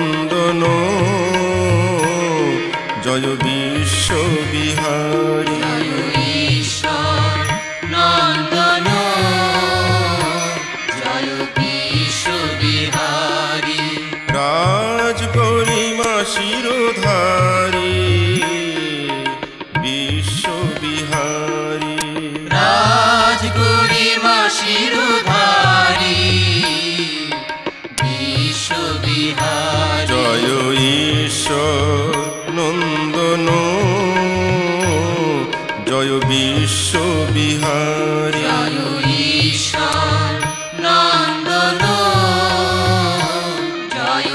নন্দন জয় বিশ্ববিহারী ঈশ্বর নন্দন জয় বিশ্ববিহারী রাজ গরিমা শিরোধারী বিশ্ববিহারী রাজ গরিমা শিরোধারী বিশ্ববিহারী জয় ঈশ্বর নন্দন জয় বিশ্ববিহারী জয় ঈশ্বর নন্দন জয়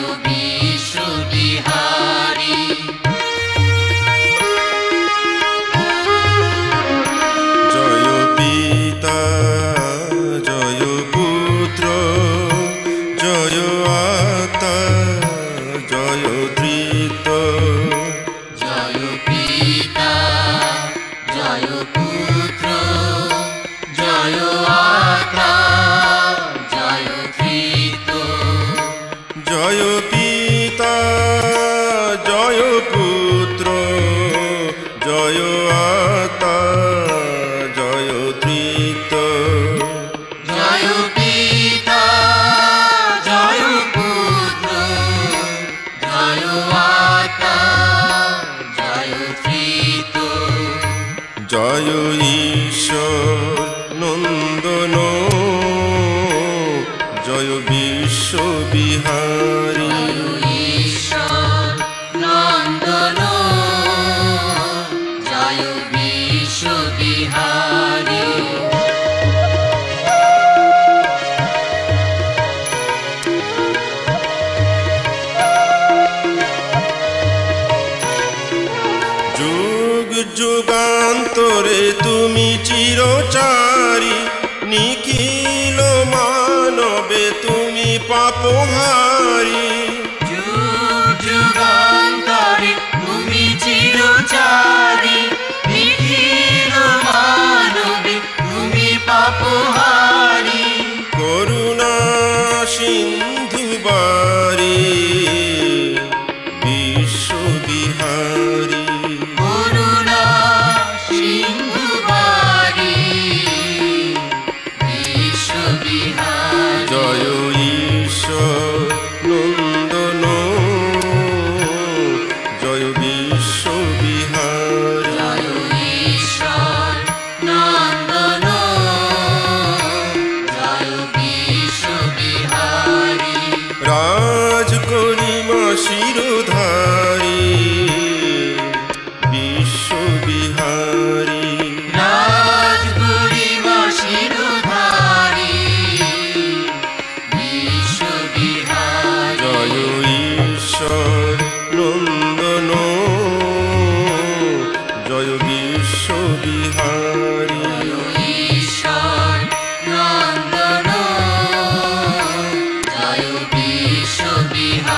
বিশ্ববিহারী জয় পিতা জয় পুত্র জয় আত্মা জয় ধৃত জয় পিতা জয় পুত্র জয় আত্মা জয় ধৃত জয় পিতা জয় পুত্র জয় আত্মা জয় ধৃত জয় পিতা জয় পুত্র জয় আত্মা জয় ধৃত জয় ঈশ্বর নন্দন জয় বিশ্ববিহারী ঈশ্বর নন্দন জয় বিশ্ববিহারী যুগ যুগান্তরে তুমি চিরচারী নিখিল মানবে তুমি পাপহারী যুগ যুগান্তরে তুমি চিরচারী নিখিল মানবে তুমি পাপহারী করুণা সিন্ধু বারি বিশ্ববিহারী করুণা সিন্ধুবারী বিশ্ববিহারী জয় ঈশ্বর নন্দন জয় বিশ্ববিহারী জয় ঈশ্বর নন্দন জয় বিশ্ববিহারী রাজ গরিমা শিরোধারী বিশ্ববিহারী রাজ গরিমা শিরোধারী বিশ্ববিহারী জয় ঈশ্বর নন্দন জয় বিশ্ববিহারী ঈশ্বর নন্দন জয় বিশ্ববিহারী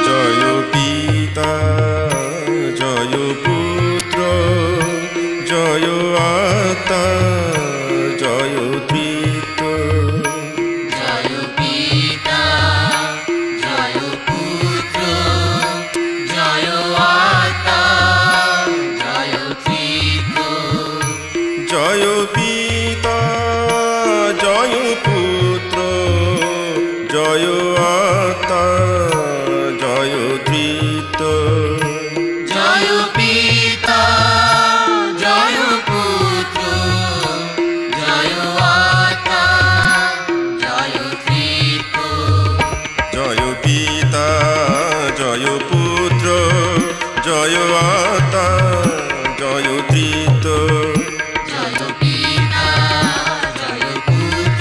জয় পিতা জয় পুত্র জয় আত্মা জয় ধৃত জয় পিতা জয় পুত্র জয় আত্মা জয় ধৃত জয় পিতা জয় পুত্র জয় আত্মা জয় ধৃত জয় পিতা জয় পুত্র জয় আত্মা জয় ধৃত জয় পিতা জয় পুত্র জয় আত্মা জয় ধৃত জয় পিতা জয় পুত্র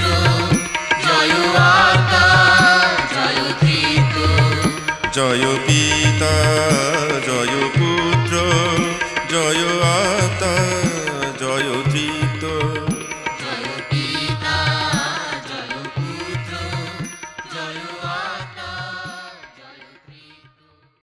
জয় আত্মা জয় ধৃত জয় পিতা জয় পুত্র জয় আত্মা জয় ধৃত